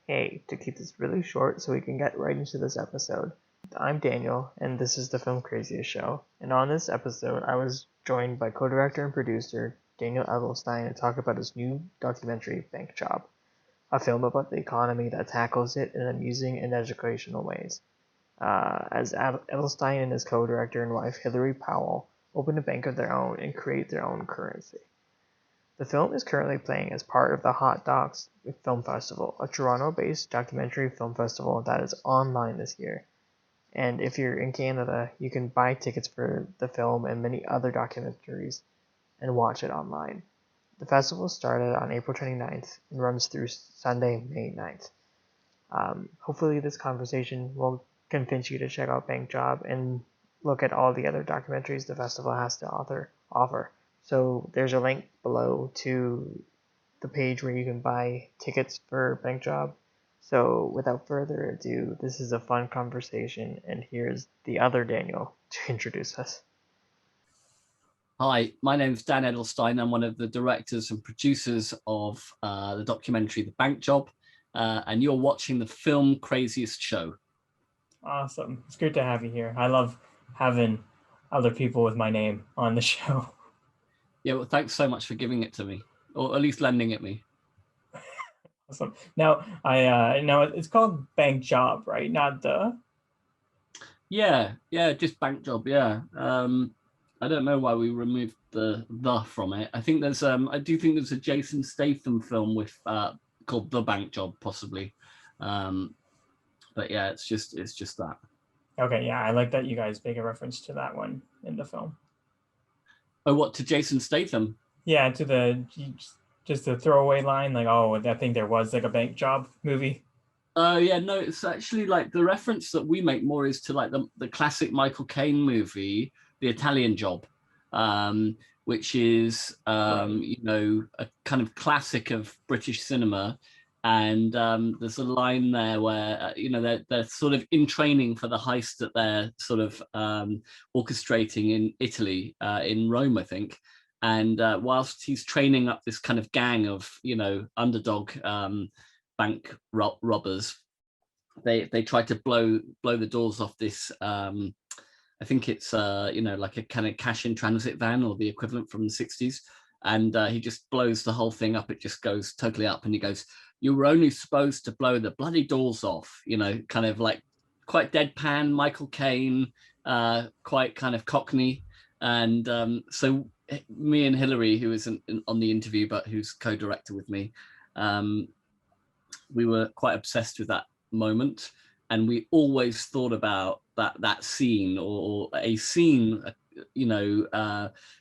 Hey, to keep this really short so we can get right into this episode, I'm Daniel, and this is the Filmcraziest Show. And on this episode, I was joined by co-director and producer Daniel Edelstyn to talk about his new documentary, Bank Job, a film about the economy that tackles it in amusing and educational ways. As Edelstyn and his co-director and wife Hilary Powell open a bank of their own and create their own currency. The film is currently playing as part of the Hot Docs Film Festival, a Toronto-based documentary film festival that is online this year. And if you're in Canada, you can buy tickets for the film and many other documentaries and watch it online. The festival started on April 29th and runs through Sunday, May 9th. Hopefully, this conversation will convince you to check out Bank Job and look at all the other documentaries the festival has to offer. So there's a link below to the page where you can buy tickets for Bank Job. So without further ado, this is a fun conversation, and here's the other Daniel to introduce us. Hi, my name is Dan Edelstyn. I'm one of the directors and producers of the documentary The Bank Job, and you're watching the Filmcraziest Show. Awesome. It's good to have you here. I love having other people with my name on the show. Yeah, well, thanks so much for giving it to me, or at least lending it me. Awesome. Now, it's called Bank Job, right? Not the. Yeah, just Bank Job. Yeah. I don't know why we removed the from it. I think there's I do think there's a Jason Statham film with called The Bank Job, possibly. But yeah, it's just that. Okay, yeah, I like that you guys make a reference to that one in the film. Oh, what, to Jason Statham? Yeah, to the just the throwaway line, like, oh, I think there was like a Bank Job movie. Yeah, no, it's actually like the reference that we make more is to like the classic Michael Caine movie, The Italian Job, which is Right. you know, a kind of classic of British cinema. And there's a line there where you know, they're sort of in training for the heist that they're sort of orchestrating in Italy, in Rome, I think. And whilst he's training up this kind of gang of, you know, underdog bank robbers, they try to blow the doors off this. I think it's you know, like a kind of cash in transit van or the equivalent from the 60s. And he just blows the whole thing up. It just goes totally up, and he goes, "You were only supposed to blow the bloody doors off," you know, kind of like quite deadpan Michael Caine, quite kind of cockney. And so me and Hilary, who isn't on the interview but who's co-director with me, we were quite obsessed with that moment, and we always thought about that scene, or a scene, you know,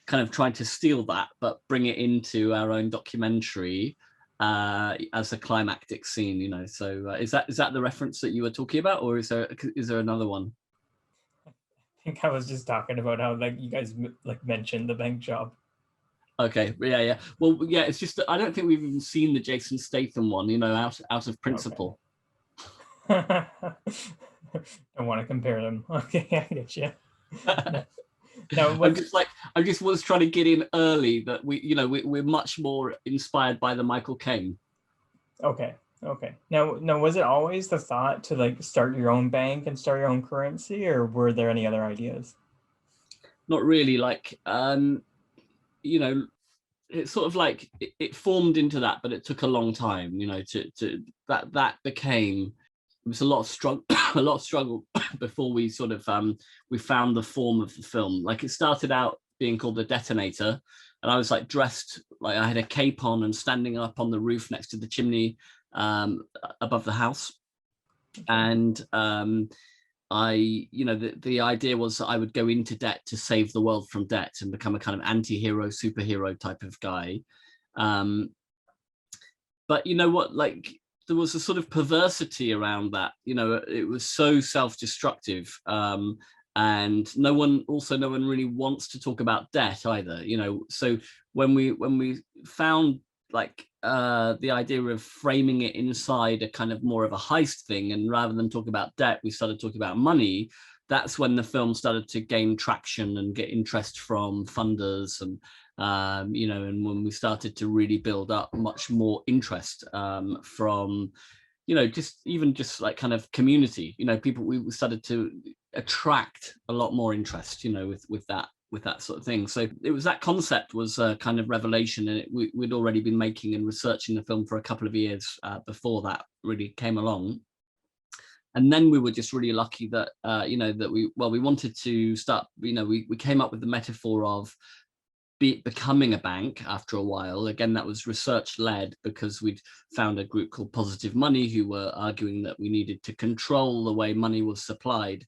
kind of trying to steal that but bring it into our own documentary as a climactic scene, you know. So is that the reference that you were talking about, or is there another one? I think I was just talking about how like you guys like mentioned the Bank Job. Okay, yeah. Well, yeah, it's just that I don't think we've even seen the Jason Statham one, you know, out of principle. Okay. Don't want to compare them. Okay, I get you. No, I just was trying to get in early that we're much more inspired by the Michael Caine. Okay. Now, was it always the thought to like start your own bank and start your own currency, or were there any other ideas? Not really. Like, you know, it's sort of like it formed into that, but it took a long time, you know, to that became, it was a lot of struggle a lot of struggle before we sort of we found the form of the film. Like, it started out being called The Detonator, and I was like dressed like I had a cape on and standing up on the roof next to the chimney above the house. And you know, the idea was that I would go into debt to save the world from debt and become a kind of anti-hero, superhero type of guy. But you know what, like, there was a sort of perversity around that. You know, it was so self-destructive. And no one really wants to talk about debt either, you know. So when we found like the idea of framing it inside a kind of more of a heist thing, and rather than talk about debt, we started talking about money. That's when the film started to gain traction and get interest from funders, and you know, and when we started to really build up much more interest from just even just like kind of community, people, we started to attract a lot more interest, with that sort of thing. So it was, that concept was a kind of revelation, and we'd already been making and researching the film for a couple of years before that really came along. And then we were just really lucky that, that we wanted to start, we came up with the metaphor of becoming a bank after a while. Again, that was research led, because we'd found a group called Positive Money who were arguing that we needed to control the way money was supplied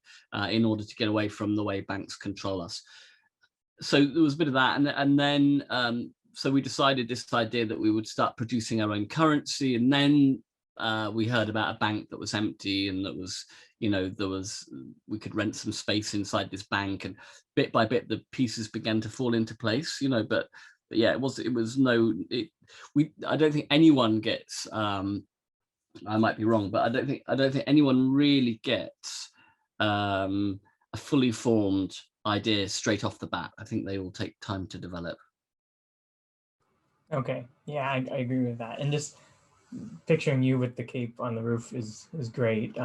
in order to get away from the way banks control us. So there was a bit of that. And then, so we decided this idea that we would start producing our own currency. And then we heard about a bank that was empty, and that was, we could rent some space inside this bank, and bit by bit the pieces began to fall into place, but yeah, I don't think anyone gets, I might be wrong, but I don't think anyone really gets a fully formed idea straight off the bat. I think they all take time to develop. Okay, yeah, I agree with that. And just picturing you with the cape on the roof is great.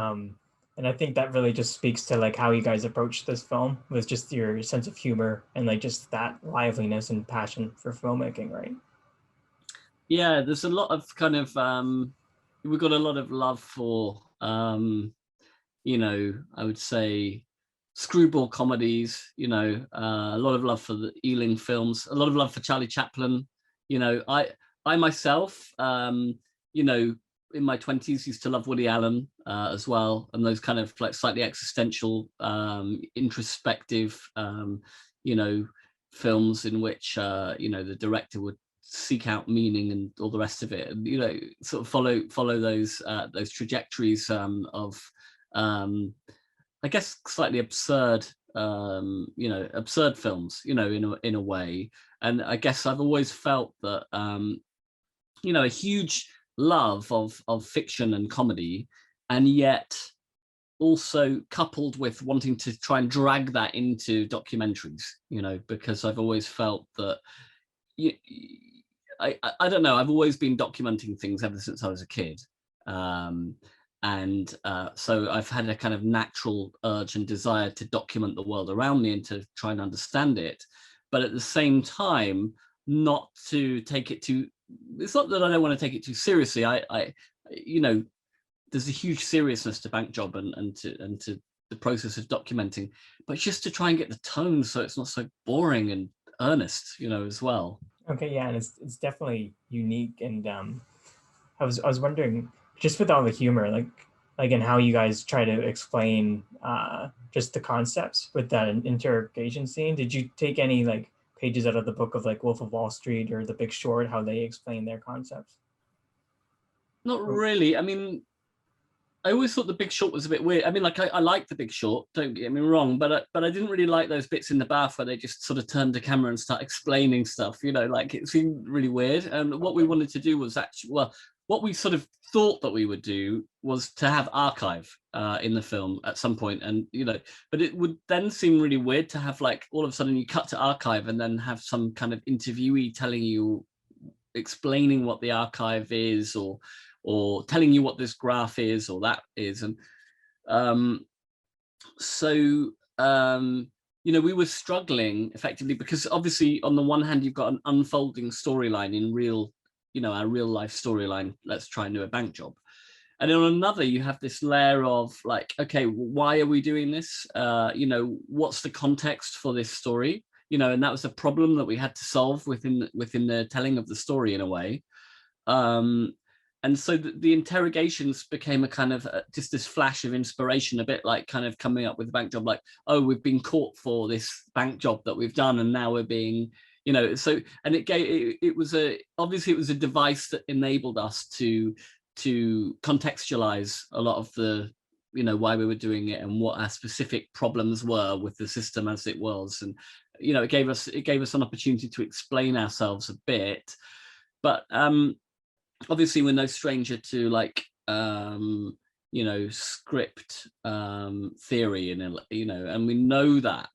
And I think that really just speaks to like how you guys approached this film, with just your sense of humor and like just that liveliness and passion for filmmaking, right? Yeah, there's a lot of kind of, we've got a lot of love for, I would say screwball comedies, a lot of love for the Ealing films, a lot of love for Charlie Chaplin. I myself, in my 20s used to love Woody Allen as well, and those kind of like slightly existential, introspective, films in which the director would seek out meaning and all the rest of it, and sort of follow those trajectories of I guess slightly absurd, absurd films, in a way. And I guess I've always felt that a huge love of fiction and comedy, and yet also coupled with wanting to try and drag that into documentaries, because I've always felt that I don't know, I've always been documenting things ever since I was a kid. So I've had a kind of natural urge and desire to document the world around me and to try and understand it, but at the same time, not to take it too, it's not that I don't want to take it too seriously. There's a huge seriousness to Bank Job and to the process of documenting, but just to try and get the tone so it's not so boring and earnest, as well. Okay, yeah, and it's definitely unique. And I was wondering, just with all the humor, like and how you guys try to explain just the concepts with that interrogation scene. Did you take any like pages out of the book of like Wolf of Wall Street or The Big Short, how they explain their concepts? Not really. I mean, I always thought The Big Short was a bit weird. I mean, like I like The Big Short, don't get me wrong, but I didn't really like those bits in the bath where they just sort of turn the camera and start explaining stuff. Like it seemed really weird. And what we wanted to do was actually, well, what we sort of thought that we would do was to have archive in the film at some point, and but it would then seem really weird to have like all of a sudden you cut to archive and then have some kind of interviewee telling you, explaining what the archive is, or telling you what this graph is or that is. And we were struggling effectively because obviously on the one hand you've got an unfolding storyline in our real life storyline, let's try and do a bank job, and on another you have this layer of like, okay, why are we doing this, what's the context for this story, and that was a problem that we had to solve within the telling of the story in a way. And so the interrogations became a kind of just this flash of inspiration, a bit like kind of coming up with a bank job, like, oh, we've been caught for this bank job that we've done, and now we're being, so, and it was a device that enabled us to contextualize a lot of the, why we were doing it and what our specific problems were with the system as it was. And, it gave us an opportunity to explain ourselves a bit, but obviously we're no stranger to like script theory, and we know that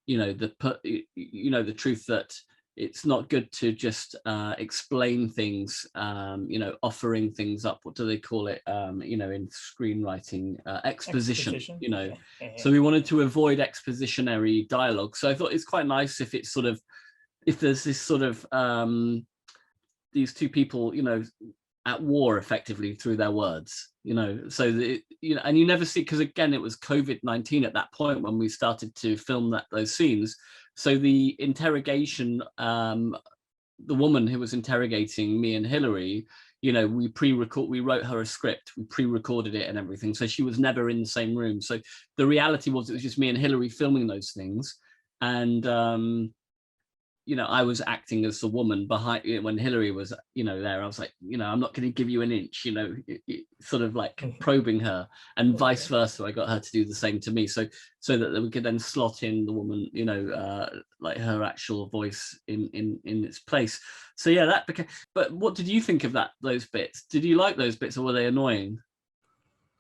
the truth that it's not good to just explain things, offering things up. What do they call it? In screenwriting, exposition. Yeah. So we wanted to avoid expositionary dialogue. So I thought it's quite nice if it's sort of, if there's this sort of these two people, at war effectively through their words, so that, and you never see, because again, it was COVID-19 at that point when we started to film those scenes. So the interrogation, the woman who was interrogating me and Hilary, we wrote her a script, we pre-recorded it and everything. So she was never in the same room. So the reality was, it was just me and Hilary filming those things. And, I was acting as the woman behind when Hilary was, there. I was like, I'm not going to give you an inch, sort of like probing her, and vice versa. I got her to do the same to me, so that we could then slot in the woman, like her actual voice in its place. So yeah, that became. But what did you think of those bits? Did you like those bits, or were they annoying?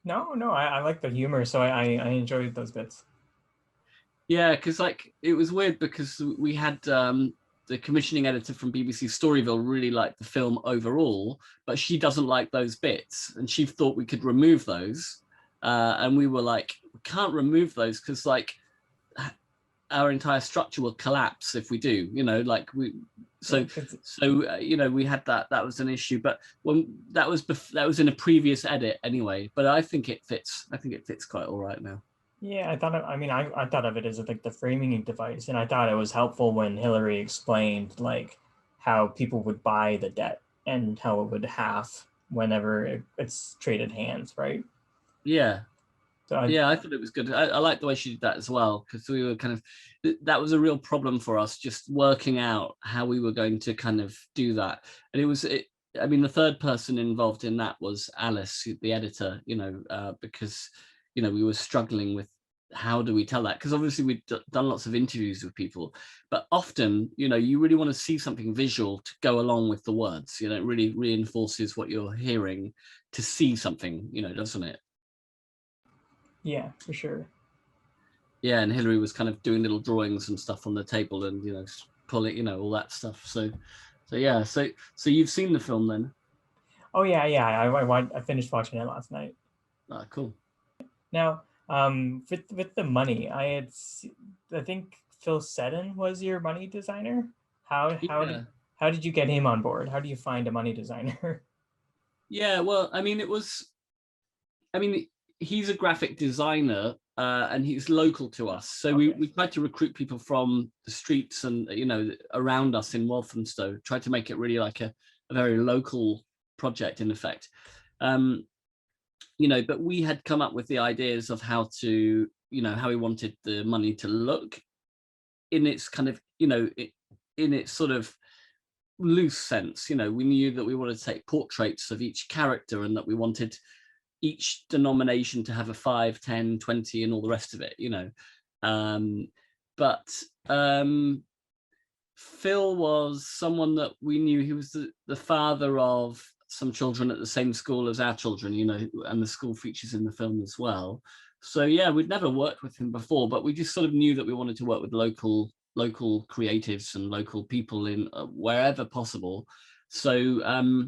No, I like the humor, so I enjoyed those bits. Yeah, because it was weird because we had the commissioning editor from BBC Storyville really liked the film overall, but she doesn't like those bits, and she thought we could remove those, and we were like, we can't remove those because our entire structure will collapse if we do. We had that was an issue, but when that was in a previous edit anyway. But I think it fits. I think it fits quite all right now. Yeah, I thought of it as like the framing device, and I thought it was helpful when Hilary explained like how people would buy the debt and how it would half whenever it's traded hands, right? Yeah. So I thought it was good. I liked the way she did that as well, because we were kind of, that was a real problem for us, just working out how we were going to kind of do that. And the third person involved in that was Alice, the editor, because, we were struggling with how do we tell that? Because obviously we've done lots of interviews with people, but often, you really want to see something visual to go along with the words. It really reinforces what you're hearing to see something, doesn't it? Yeah, for sure. Yeah, and Hilary was kind of doing little drawings and stuff on the table, and pulling, all that stuff. So yeah. So you've seen the film then? Oh yeah. I finished watching it last night. Ah, cool. Now, with the money, I think Phil Seddon was your money designer. How did you get him on board? How do you find a money designer? Yeah, well, he's a graphic designer, and he's local to us. So okay. we tried to recruit people from the streets and, around us in Walthamstow, tried to make it really like a very local project in effect. But we had come up with the ideas of how to, how we wanted the money to look in its kind of, in its sort of loose sense. We knew that we wanted to take portraits of each character, and that we wanted each denomination to have a 5, 10, 20 and all the rest of it, but Phil was someone that we knew. He was the father of some children at the same school as our children, and the school features in the film as well. So yeah, we'd never worked with him before, but we just sort of knew that we wanted to work with local creatives and local people in wherever possible. So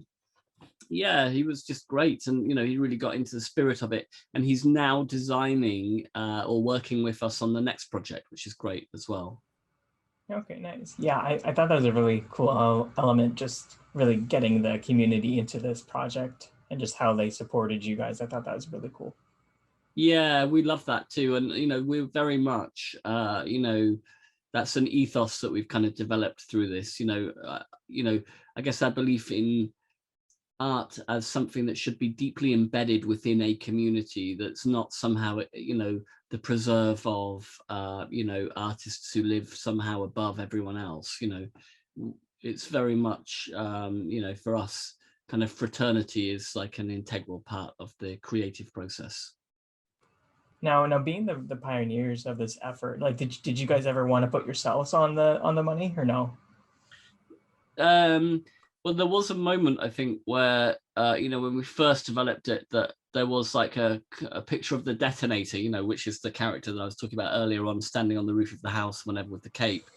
yeah, he was just great, and he really got into the spirit of it, and he's now designing or working with us on the next project, which is great as well. Okay, nice. Yeah, I thought that was a really cool element, just really getting the community into this project and just how they supported you guys. I thought that was really cool. Yeah, we love that too, and we're very much that's an ethos that we've kind of developed through this. I guess our belief in art as something that should be deeply embedded within a community, that's not somehow the preserve of artists who live somehow above everyone else. It's very much for us, kind of fraternity is like an integral part of the creative process. Now being the pioneers of this effort, like did you guys ever want to put yourselves on the money, or no? Well, there was a moment, I think, where, when we first developed it, that there was like a picture of the Detonator, which is the character that I was talking about earlier on, standing on the roof of the house whenever with the cape.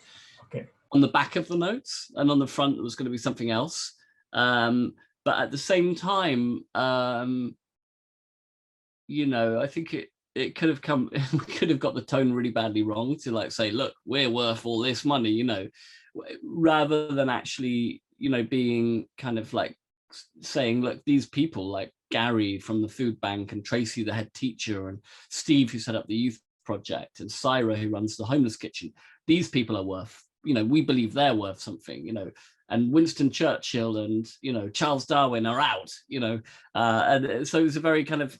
Okay. on the back of the notes, and on the front there was going to be something else. But at the same time, you know, I think it could have come, we could have got the tone really badly wrong to like say, look, we're worth all this money, you know, rather than actually, you know, being kind of like saying, look, these people like Gary from the food bank, and Tracy, the head teacher, and Steve, who set up the youth project, and Syra, who runs the homeless kitchen, these people are worth, you know, we believe they're worth something, you know, and Winston Churchill and, you know, Charles Darwin are out, you know, and so it was a very kind of,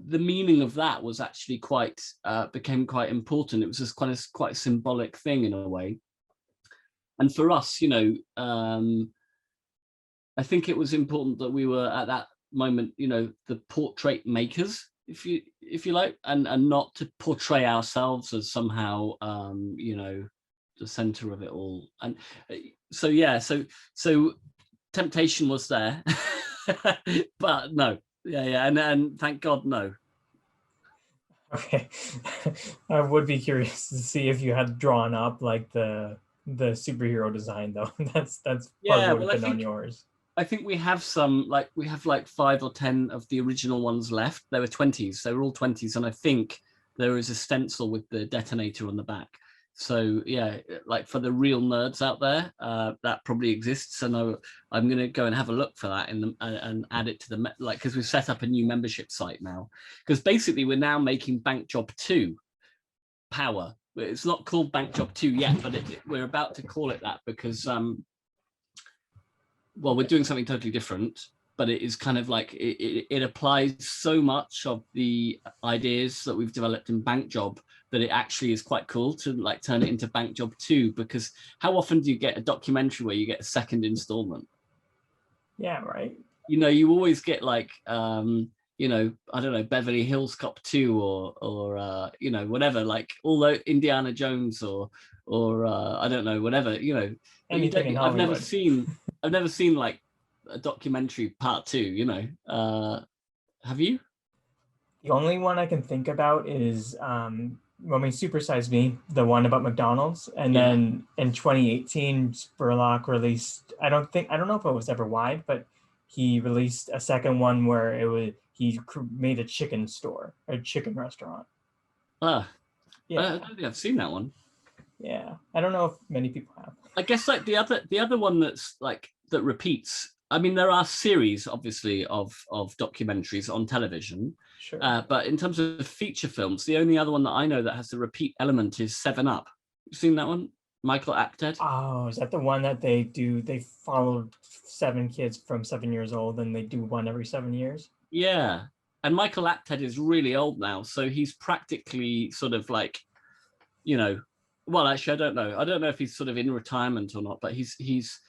the meaning of that was actually quite, became quite important. It was just kind of quite a symbolic thing in a way. And for us, you know, I think it was important that we were at that moment, you know, the portrait makers, if you like, and not to portray ourselves as somehow, you know, the center of it all. And so, yeah, so temptation was there, but no, yeah, and thank God, no. Okay. I would be curious to see if you had drawn up like the superhero design though. That's Yeah, part would have been on yours. I think we have some, like we have like 5 or 10 of the original ones left. They were 20s, they were all 20s, and I think there is a stencil with the detonator on the back. So yeah, like for the real nerds out there, that probably exists, and I'm going to go and have a look for that and add it to the, like, because we've set up a new membership site now, because basically we're now making Bank Job 2 Power. It's not called Bank Job 2 yet, but we're about to call it that because well, we're doing something totally different, but it is kind of like it applies so much of the ideas that we've developed in Bank Job that it actually is quite cool to like turn it into Bank Job 2, because how often do you get a documentary where you get a second installment? Yeah, right. You know, you always get like, you know, I don't know, Beverly Hills Cop 2 or you know, whatever, like although Indiana Jones or I don't know, whatever, you know, I've never seen like a documentary part 2, you know. Have you? The only one I can think about is Super Size Me, the one about McDonald's. And then in 2018, Spurlock released, I don't know if it was ever wide, but he released a second one where he made a chicken store, a chicken restaurant. Yeah. I don't think I've seen that one. Yeah, I don't know if many people have. I guess like the other one that's like that repeats. I mean, there are series obviously of documentaries on television, sure. But in terms of feature films, the only other one that I know that has the repeat element is 7 Up. You've seen that one? Michael Apted. Oh, is that the one that they followed 7 kids from 7 years old and they do one every 7 years? Yeah, and Michael Apted is really old now, so he's practically sort of like, you know, well, actually, I don't know if he's sort of in retirement or not, but he's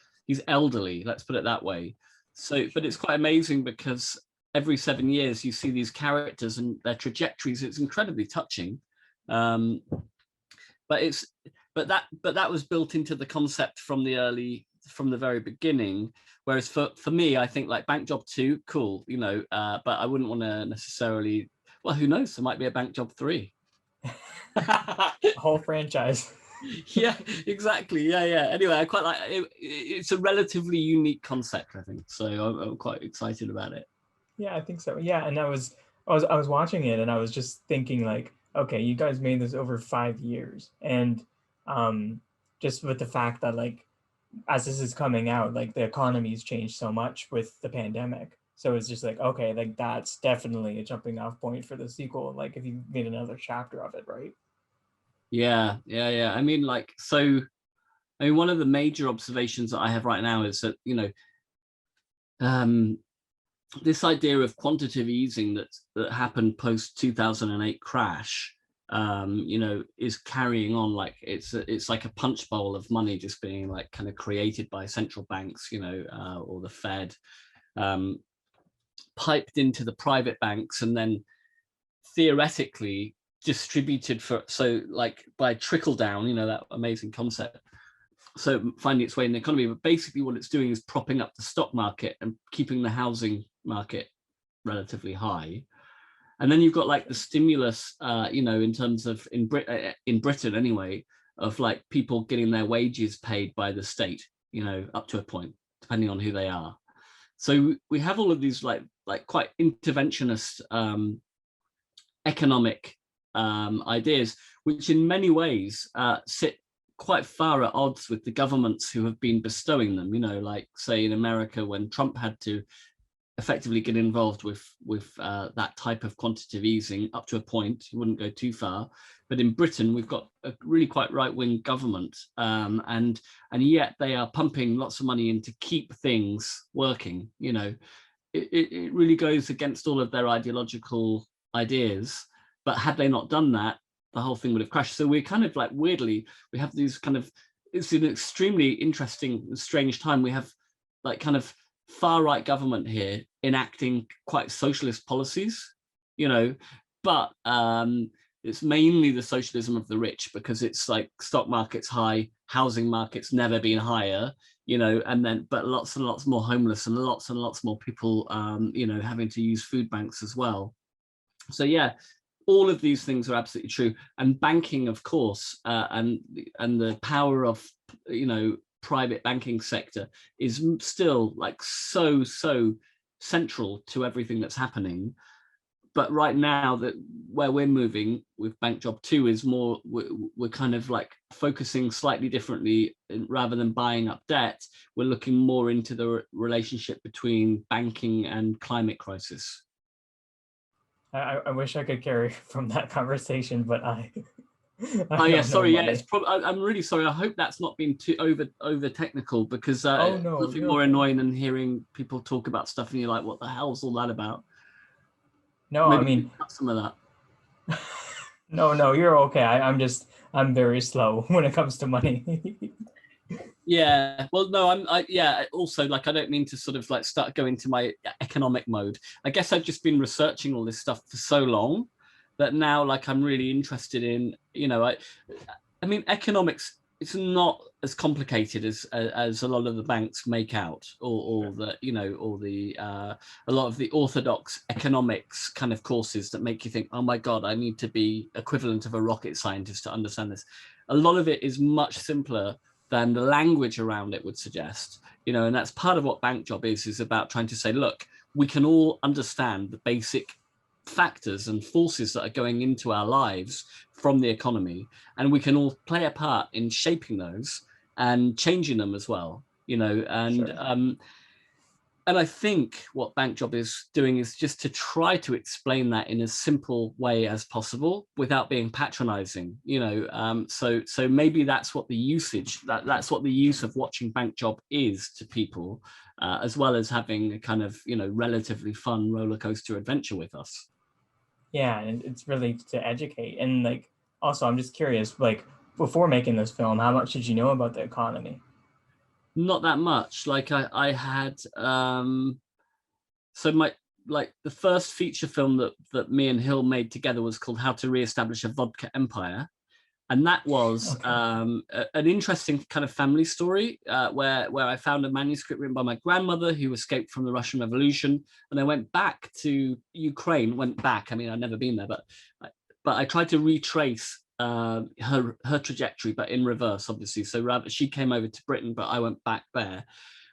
elderly, let's put it that way. So, but it's quite amazing because every 7 years you see these characters and their trajectories. It's incredibly touching. But that was built into the concept from the very beginning. Whereas for me, I think like Bank Job 2, cool, you know, but I wouldn't want to necessarily, well, who knows? There might be a Bank Job 3. A whole franchise. Yeah, exactly. Yeah. Anyway, I quite like it. It's a relatively unique concept, I think. So I'm quite excited about it. Yeah, I think so. Yeah, and I was watching it and I was just thinking like, okay, you guys made this over 5 years, and just with the fact that like as this is coming out, like the economy's changed so much with the pandemic. So it's just like, okay, like that's definitely a jumping off point for the sequel. Like if you made another chapter of it, right? Yeah. I mean, like, so, I mean, one of the major observations that I have right now is that, you know, this idea of quantitative easing that happened post 2008 crash, you know, is carrying on. Like it's like a punch bowl of money just being like kind of created by central banks, you know, or the Fed, piped into the private banks and then theoretically distributed so like by trickle down, you know, that amazing concept, so finding its way in the economy. But basically what it's doing is propping up the stock market and keeping the housing market relatively high. And then you've got like the stimulus, you know, in terms of in Britain anyway, of like people getting their wages paid by the state, you know, up to a point, depending on who they are. So we have all of these like quite interventionist economic ideas, which in many ways sit quite far at odds with the governments who have been bestowing them. You know, like say in America, when Trump had to effectively get involved with that type of quantitative easing up to a point, he wouldn't go too far. But in Britain, we've got a really quite right-wing government, and yet they are pumping lots of money in to keep things working. You know, it really goes against all of their ideological ideas. But had they not done that, the whole thing would have crashed. So we're kind of like, weirdly, we have these kind of, it's an extremely interesting, strange time. We have like kind of far right government here enacting quite socialist policies, you know, but it's mainly the socialism of the rich, because it's like stock market's high, housing market's never been higher, you know, and then but lots and lots more homeless and lots more people, you know, having to use food banks as well. So yeah, all of these things are absolutely true. And banking, of course, and the power of, you know, private banking sector is still like so central to everything that's happening. But right now, that where we're moving with Bank Job 2 is more, we're kind of like focusing slightly differently. Rather than buying up debt, we're looking more into the relationship between banking and climate crisis. I wish I could carry from that conversation, but I oh yeah, sorry, yeah, it's probably, I'm really sorry. I hope that's not been too over technical, because oh, no, nothing more annoying than hearing people talk about stuff and you're like, what the hell's all that about? No, Maybe I mean, cut some of that. no, you're okay. I'm very slow when it comes to money. Yeah, well, no, yeah, also, like, I don't mean to sort of like start going to my economic mode. I guess I've just been researching all this stuff for so long that now, like, I'm really interested in, you know, I mean, economics, it's not as complicated as a lot of the banks make out, or the, you know, or the a lot of the orthodox economics kind of courses that make you think, oh my God, I need to be equivalent of a rocket scientist to understand this. A lot of it is much simpler than the language around it would suggest, you know, and that's part of what Bank Job is about trying to say, look, we can all understand the basic factors and forces that are going into our lives from the economy, and we can all play a part in shaping those and changing them as well, you know, and sure. And I think what Bank Job is doing is just to try to explain that in as simple way as possible without being patronizing, you know. So maybe that's what the usage, that's what the use of watching Bank Job is to people, as well as having a kind of, you know, relatively fun roller coaster adventure with us. Yeah, and it's really to educate. And like, also, I'm just curious, like, before making this film, how much did you know about the economy? Not that much. Like I had, so the first feature film that me and Hill made together was called How to Reestablish a Vodka Empire. And that was an interesting kind of family story, where I found a manuscript written by my grandmother who escaped from the Russian Revolution. And I went back to Ukraine, I mean, I'd never been there, but I tried to retrace her trajectory, but in reverse, obviously. So rather, she came over to Britain, but I went back there.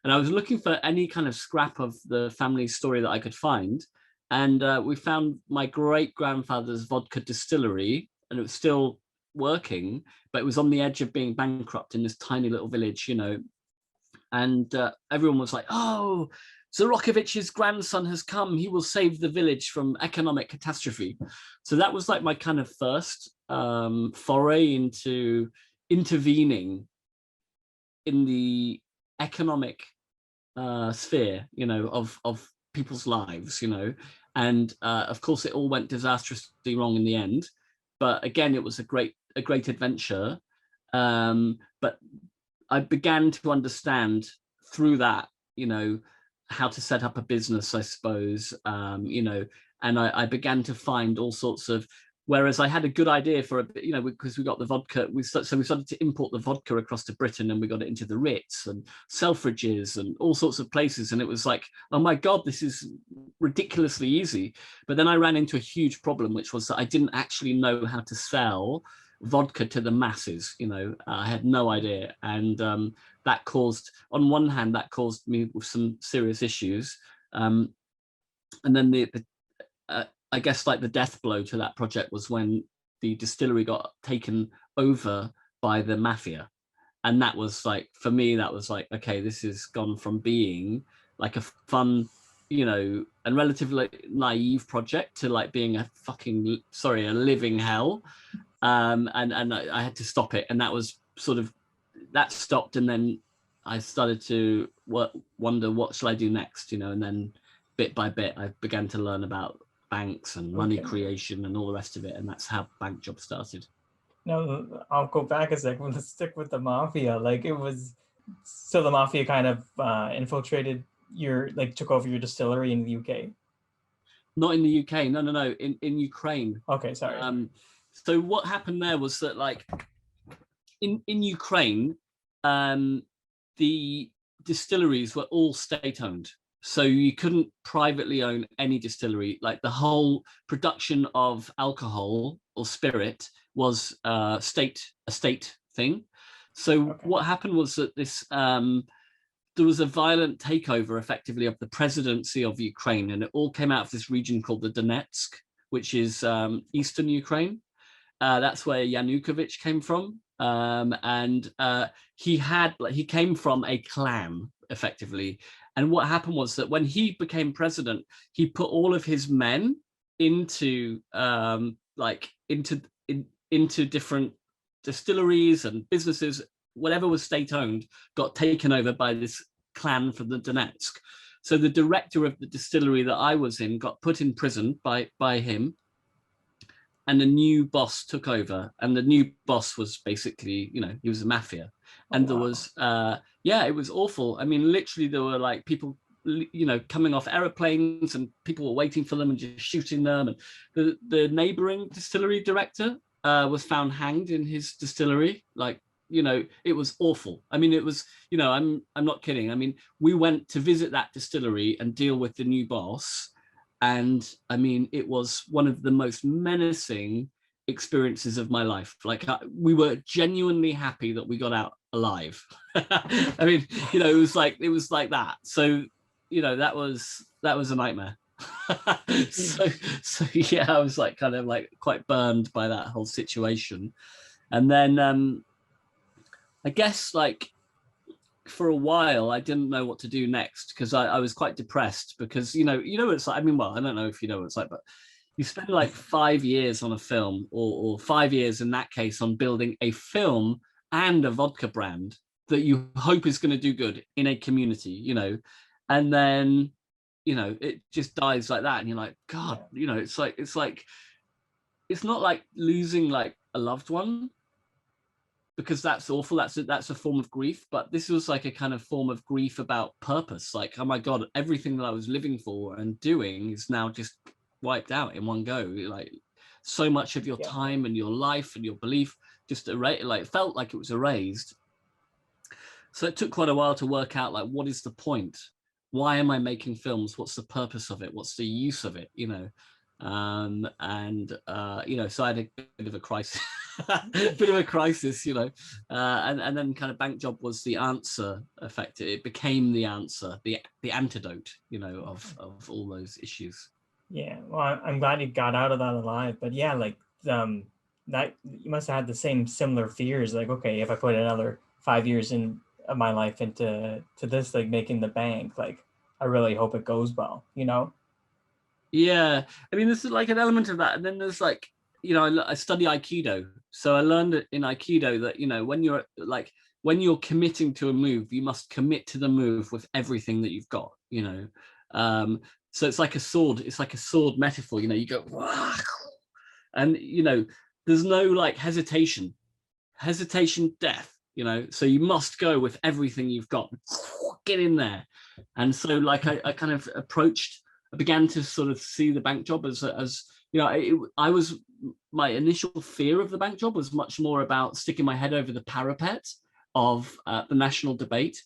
And I was looking for any kind of scrap of the family story that I could find. And we found my great-grandfather's vodka distillery, and it was still working, but it was on the edge of being bankrupt in this tiny little village, you know. And everyone was like, oh, Zorokovich's grandson has come, he will save the village from economic catastrophe. So that was like my kind of first foray into intervening in the economic sphere, you know, of people's lives, you know. And of course it all went disastrously wrong in the end, but again, it was a great adventure. But I began to understand through that, you know, how to set up a business, I suppose, you know, and I began to find all sorts of, whereas I had a good idea for, you know, because we got the vodka, so we started to import the vodka across to Britain, and we got it into the Ritz and Selfridges and all sorts of places. And it was like, oh my God, this is ridiculously easy. But then I ran into a huge problem, which was that I didn't actually know how to sell vodka to the masses. I had no idea, and that caused, on one hand, that caused me with some serious issues, and then I guess like the death blow to that project was when the distillery got taken over by the mafia. And that was like, for me, that was like, okay, this has gone from being like a fun, and relatively naive project to like being a living hell. And I had to stop it. And that was that stopped. And then I started to wonder, what shall I do next? And then bit by bit, I began to learn about banks and money creation and all the rest of it. And that's how Bank Job started. No, I'll go back a second. Let's stick with the mafia. Like, it was, so the mafia kind of infiltrated took over your distillery in the UK? Not in the UK, no, in Ukraine. Okay, sorry. So what happened there was that, like, in Ukraine, the distilleries were all state-owned. So you couldn't privately own any distillery. Like, the whole production of alcohol or spirit was a state thing. So what happened was that there was a violent takeover, effectively, of the presidency of Ukraine, and it all came out of this region called the Donetsk, which is eastern Ukraine. That's where Yanukovych came from, and he came from a clan, effectively. And what happened was that when he became president, he put all of his men into into different distilleries and businesses. Whatever was state-owned got taken over by this clan from the Donetsk. So the director of the distillery that I was in got put in prison by him, and a new boss took over. And the new boss was basically, he was a mafia. And there was, it was awful. I mean, literally there were like people, coming off airplanes, and people were waiting for them and just shooting them. And the neighboring distillery director was found hanged in his distillery. Like, it was awful. I mean, it was, I'm not kidding. I mean, we went to visit that distillery and deal with the new boss. And I mean, it was one of the most menacing experiences of my life. Like, we were genuinely happy that we got out alive. I mean, it was like that. So, that was a nightmare. so yeah, I was like kind of like quite burned by that whole situation. And then I guess, like, for a while I didn't know what to do next, because I was quite depressed, because it's like, I mean, well, I don't know if you know what it's like, but you spend like 5 years on a film, or 5 years in that case, on building a film and a vodka brand that you hope is going to do good in a community, and then it just dies like that, and you're like, God, it's like it's not like losing like a loved one, because that's awful. That's a form of grief. But this was like a kind of form of grief about purpose. Like, oh my God, everything that I was living for and doing is now just wiped out in one go. Like, so much of your time and your life and your belief just felt like it was erased. So it took quite a while to work out, like, what is the point? Why am I making films? What's the purpose of it? What's the use of it? So I had a bit of a crisis, and then kind of Bank Job was the answer. Effectively, it became the answer, the antidote, of all those issues. Yeah, well, I'm glad you got out of that alive. But yeah, like, that you must have had the same similar fears. Like, okay, if I put another 5 years of my life into this, like making the bank, like, I really hope it goes well, Yeah, I mean, this is like an element of that. And then there's like, I study Aikido. So I learned in Aikido that, when you're committing to a move, you must commit to the move with everything that you've got, so it's like a sword. It's like a sword metaphor, you go, and, there's no like hesitation, death, so you must go with everything you've got, get in there. And so like I kind of I began to sort of see the Bank Job as my initial fear of the Bank Job was much more about sticking my head over the parapet of the national debate.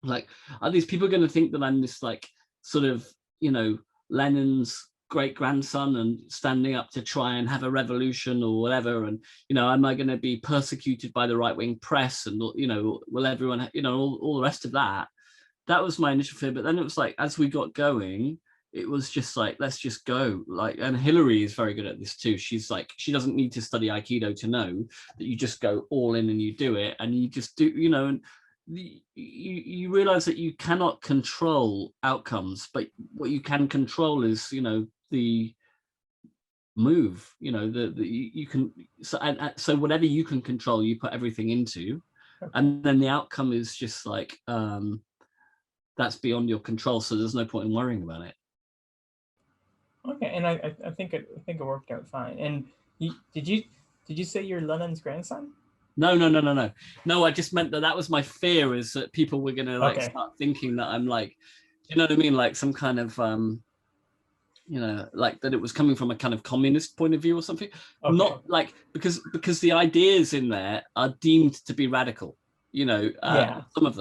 Like, are these people going to think that I'm this like sort of, Lenin's great grandson and standing up to try and have a revolution or whatever, and am I going to be persecuted by the right-wing press, and will everyone all the rest of that. That was my initial fear. But then it was like, as we got going, it was just like, let's just go. Like, and Hilary is very good at this too. She's like, she doesn't need to study Aikido to know that you just go all in and you do it, and you just do, and you realize that you cannot control outcomes, but what you can control is, the move, you can, so whatever you can control, you put everything into, and then the outcome is just like, that's beyond your control. So there's no point in worrying about it. Okay, and I think it worked out fine. And did you say you're Lennon's grandson? No. I just meant that was my fear, is that people were gonna like start thinking that I'm like, you know what I mean, like some kind of like that it was coming from a kind of communist point of view or something. Okay. Not like because the ideas in there are deemed to be radical. Some of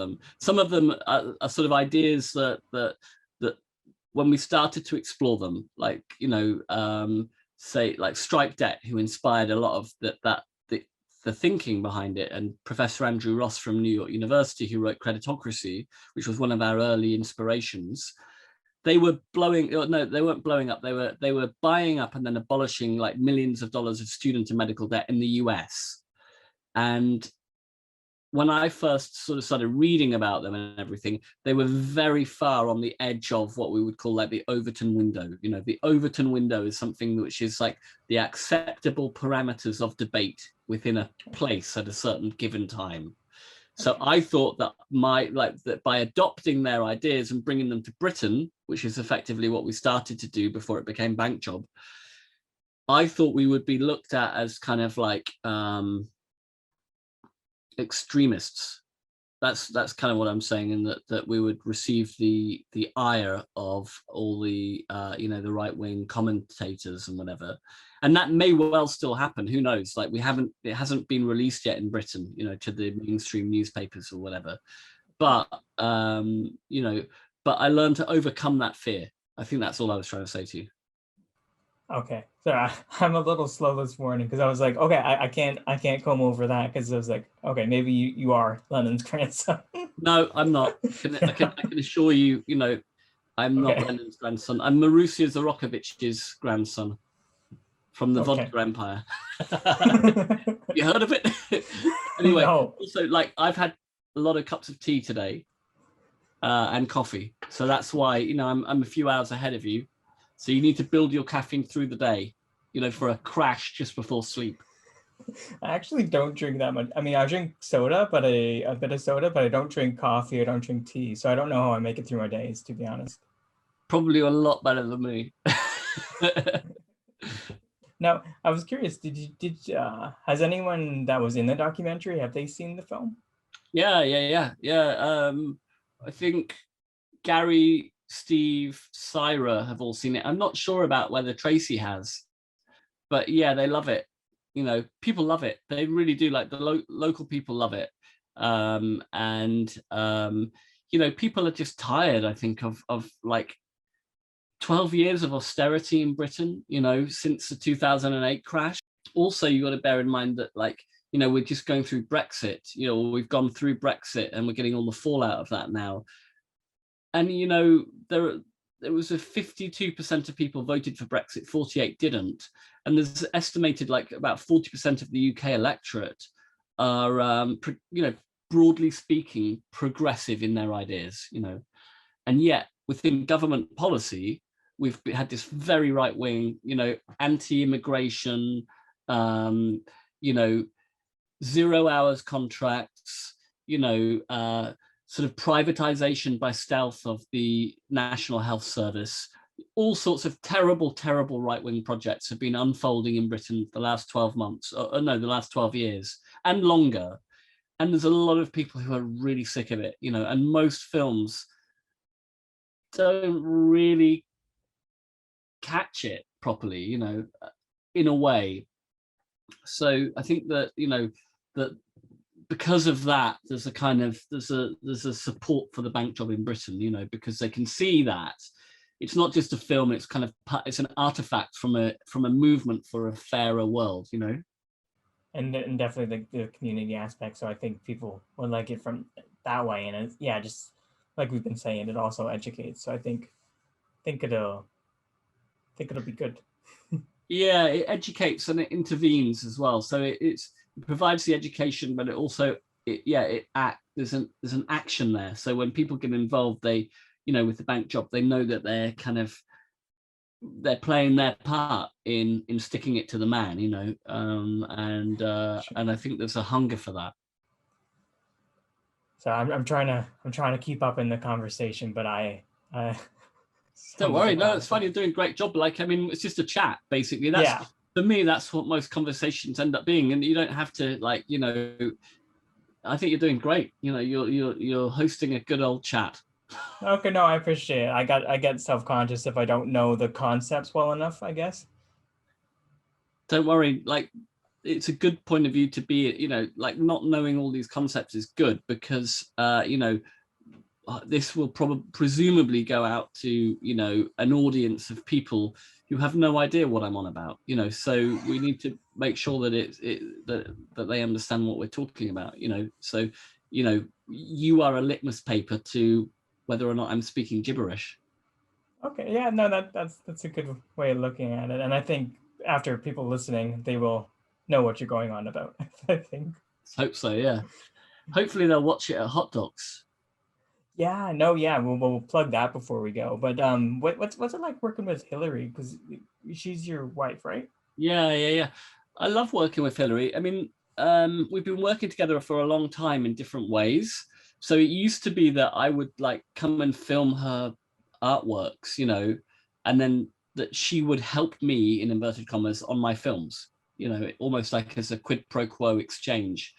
them are sort of ideas that when we started to explore them, like say like Strike Debt, who inspired a lot of the thinking behind it, and Professor Andrew Ross from New York University, who wrote Creditocracy, which was one of our early inspirations. They were they weren't blowing up. They were buying up and then abolishing like millions of dollars of student and medical debt in the US. And when I first sort of started reading about them and everything, they were very far on the edge of what we would call like the Overton window. The Overton window is something which is like the acceptable parameters of debate within a place at a certain given time. So I thought that that by adopting their ideas and bringing them to Britain, which is effectively what we started to do before it became Bank Job, I thought we would be looked at as kind of like extremists. That's kind of what I'm saying, and that we would receive the ire of all the the right-wing commentators and whatever, and that may well still happen. Who knows? Like it hasn't been released yet in Britain, to the mainstream newspapers or whatever. But but I learned to overcome that fear. I think that's all I was trying to say to you. Okay, so I'm a little slow this morning because I was like, okay, I can't come over that, because I was like, okay, maybe you are Lennon's grandson. No, I'm not. I can assure you, I'm not Lennon's grandson. I'm Marussia Zorokovich's grandson from the Vodka Empire. You heard of it? Anyway, no. Also, like, I've had a lot of cups of tea today and coffee, so that's why I'm a few hours ahead of you. So you need to build your caffeine through the day, for a crash just before sleep. I actually don't drink that much. I mean, I drink soda, but a bit of soda, but I don't drink coffee. I don't drink tea. So I don't know how I make it through my days, to be honest. Probably a lot better than me. Now, I was curious, has anyone that was in the documentary, have they seen the film? Yeah. I think Gary, Steve, Syra have all seen it. I'm not sure about whether Tracy has, but yeah, they love it. People love it. They really do. Like the local people love it. People are just tired, I think, of like 12 years of austerity in Britain, since the 2008 crash. Also, you got to bear in mind that, like, we're just going through Brexit, we've gone through Brexit and we're getting all the fallout of that now. And, there was a 52% of people voted for Brexit, 48 didn't. And there's estimated like about 40% of the UK electorate are, broadly speaking, progressive in their ideas, And yet within government policy, we've had this very right wing, anti-immigration, 0 hours contracts, sort of privatization by stealth of the National Health Service. All sorts of terrible, terrible right-wing projects have been unfolding in Britain the last 12 months, the last 12 years and longer. And there's a lot of people who are really sick of it, and most films don't really catch it properly, in a way. So I think that, that because of that, there's a support for the Bank Job in Britain, because they can see that it's not just a film, it's kind of, it's an artifact from a movement for a fairer world, you know. And definitely the community aspect. So I think people will like it from that way. And it's, yeah, just like we've been saying, it also educates. So I think it'll be good. Yeah, it educates and it intervenes as well. So it provides the education, but it also there's an action there. So when people get involved, they, you know, with the bank job, they know that they're playing their part in sticking it to the man, you know, and I think there's a hunger for that. So I'm trying to keep up in the conversation, but I don't worry, no, it's fine. You're doing a great job. Like, I mean, it's just a chat, basically. That's for me. That's what most conversations end up being, and you don't have to, like, you know. I think you're doing great. You know, you're hosting a good old chat. Okay, no, I appreciate it. I get self-conscious if I don't know the concepts well enough, I guess. Don't worry, like, it's a good point of view to be, you know, like, not knowing all these concepts is good, because you know, this will presumably go out to, you know, an audience of people who have no idea what I'm on about, you know, so we need to make sure that that they understand what we're talking about, you know. So, you know, you are a litmus paper to whether or not I'm speaking gibberish. Okay, yeah, no, that's a good way of looking at it. And I think after people listening, they will know what you're going on about, I think. Hope so, yeah. Hopefully they'll watch it at Hot Dogs. Yeah, no, yeah, we'll plug that before we go. But what's it like working with Hilary? Because she's your wife, right? Yeah. I love working with Hilary. I mean, we've been working together for a long time in different ways. So it used to be that I would, like, come and film her artworks, you know, and then that she would help me, in inverted commas, on my films, you know, almost like as a quid pro quo exchange.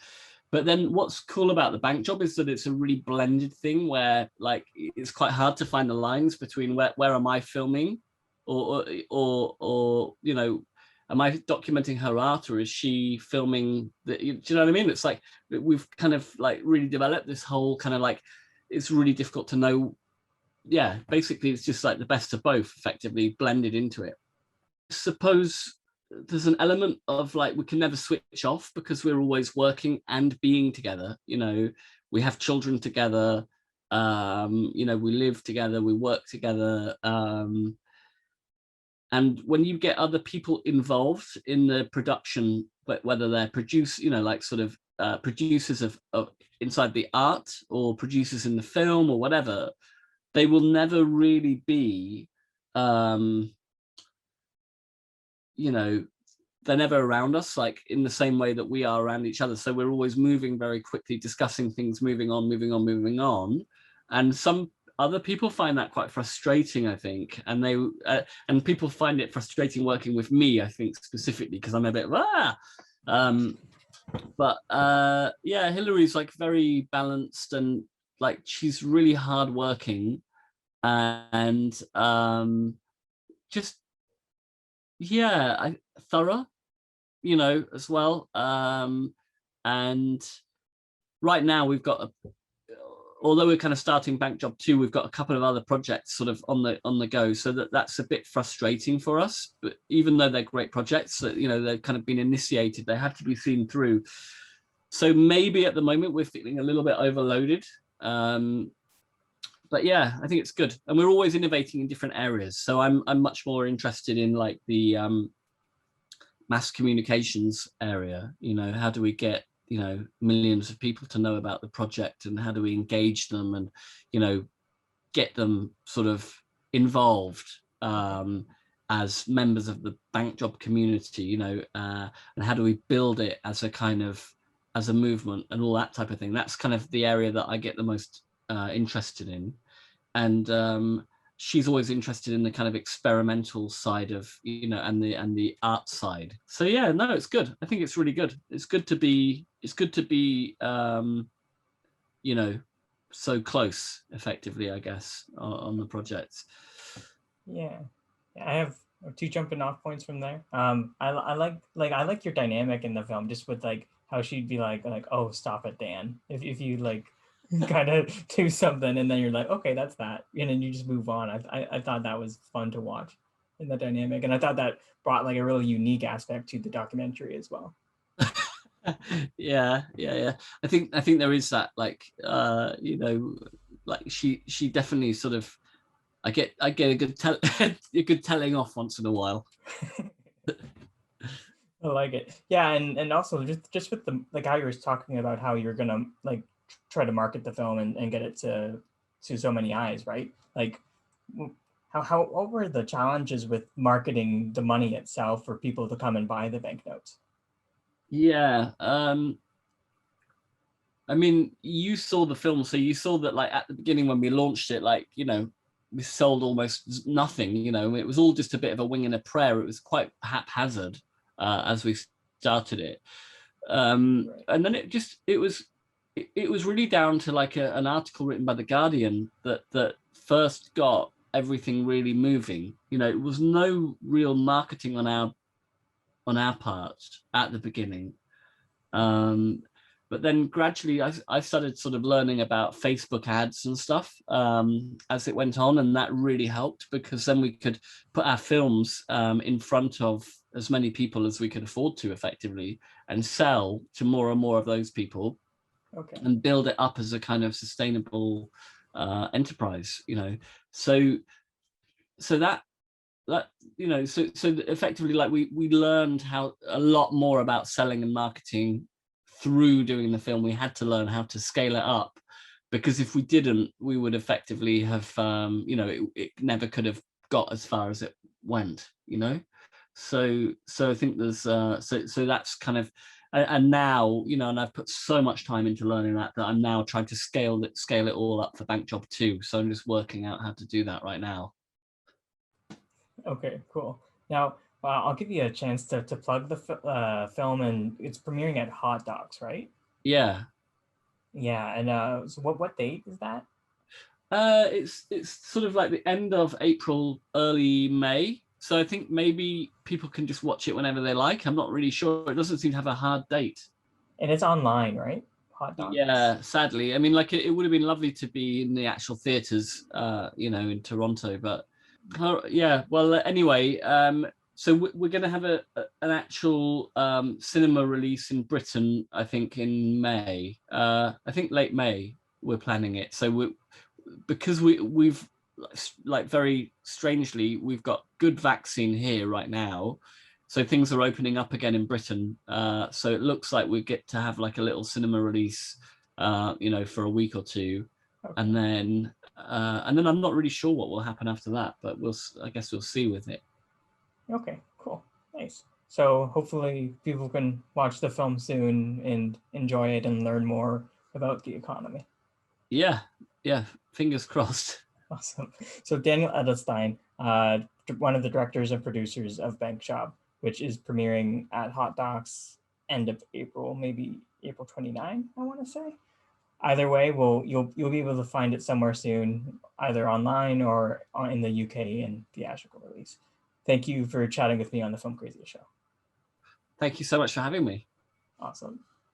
But then what's cool about the bank job is that it's a really blended thing where, like, it's quite hard to find the lines between where am I filming, or you know, am I documenting her art, or is she filming do you know what I mean? It's like we've kind of, like, really developed this whole kind of, like, it's really difficult to know. Yeah, basically it's just like the best of both effectively blended into it. I suppose there's an element of, like, we can never switch off because we're always working and being together, you know. We have children together, you know, we live together, we work together, and when you get other people involved in the production, whether they're you know, like, sort of producers of inside the art, or producers in the film, or whatever, they will never really be you know, they're never around us, like, in the same way that we are around each other. So we're always moving very quickly, discussing things, moving on. And some other people find that quite frustrating, I think. And they and people find it frustrating working with me, I think, specifically because I'm a bit but yeah, Hilary's, like, very balanced, and, like, she's really hardworking, and just, yeah, thorough, you know, as well. And right now we've got although we're kind of starting bank job 2, we've got a couple of other projects sort of on the go, so that's a bit frustrating for us. But even though they're great projects, you know, they've kind of been initiated, they have to be seen through. So maybe at the moment we're feeling a little bit overloaded. But yeah, I think it's good, and we're always innovating in different areas. So I'm much more interested in, like, the mass communications area. You know, how do we get, you know, millions of people to know about the project, and how do we engage them, and, you know, get them sort of involved as members of the bank job community, you know, and how do we build it as a kind of, as a movement, and all that type of thing. That's kind of the area that I get the most interested in. And she's always interested in the kind of experimental side of, you know, and the art side. So yeah, no, it's good. I think it's really good. It's good to be you know, so close effectively, I guess, on the project. Yeah, I have 2 jumping off points from there. I like your dynamic in the film, just with, like, how she'd be like, oh, stop it, Dan, if you, like, kind of do something, and then you're like, okay, that's that, and then you just move on. I thought that was fun to watch in the dynamic, and I thought that brought like a really unique aspect to the documentary as well. Yeah. I think there is that, like, you know, like she definitely sort of, I get a good a good telling off once in a while. I like it. Yeah, and also just with the like how you were talking about how you're gonna like try to market the film and get it to so many eyes, right? Like how what were the challenges with marketing the money itself for people to come and buy the banknotes? Yeah. I mean, you saw the film, so you saw that, like, at the beginning when we launched it, like, you know, we sold almost nothing. You know, it was all just a bit of a wing and a prayer. It was quite haphazard as we started it, and then it was really down to like an article written by The Guardian that first got everything really moving. You know, it was no real marketing on our part at the beginning. But then gradually I started sort of learning about Facebook ads and stuff as it went on, and that really helped, because then we could put our films in front of as many people as we could afford to effectively, and sell to more and more of those people, and build it up as a kind of sustainable enterprise, you know. So that you know, so effectively, like, we learned how a lot more about selling and marketing through doing the film. We had to learn how to scale it up, because if we didn't, we would effectively have you know, it never could have got as far as it went, you know. So I think there's so that's kind of, and now, you know, and I've put so much time into learning that I'm now trying to scale it all up for Bank Job 2. So I'm just working out how to do that right now. Okay, cool. Now, I'll give you a chance to plug the film, and it's premiering at Hot Docs, right? Yeah. Yeah, and so what date is that? It's sort of like the end of April, early May. So I think maybe people can just watch it whenever they like. I'm not really sure. It doesn't seem to have a hard date. And it's online, right? Hot Docs. Yeah, sadly. I mean, like, it would have been lovely to be in the actual theaters, you know, in Toronto, but yeah. Well, anyway, so we're going to have an actual cinema release in Britain, I think, in May. I think late May we're planning it. So because we've like, very strangely, we've got good vaccine here right now, so things are opening up again in Britain. So it looks like we get to have like a little cinema release, you know, for a week or two. Okay. And then I'm not really sure what will happen after that, but I guess we'll see with it. Okay, cool, nice. So hopefully people can watch the film soon and enjoy it and learn more about the economy. Yeah, fingers crossed. Awesome. So Daniel Edelstyn, one of the directors and producers of Bank Job, which is premiering at Hot Docs end of April, maybe April 29, I want to say. Either way, you'll be able to find it somewhere soon, either online or in the UK in theatrical release. Thank you for chatting with me on the Filmcraziest Show. Thank you so much for having me. Awesome.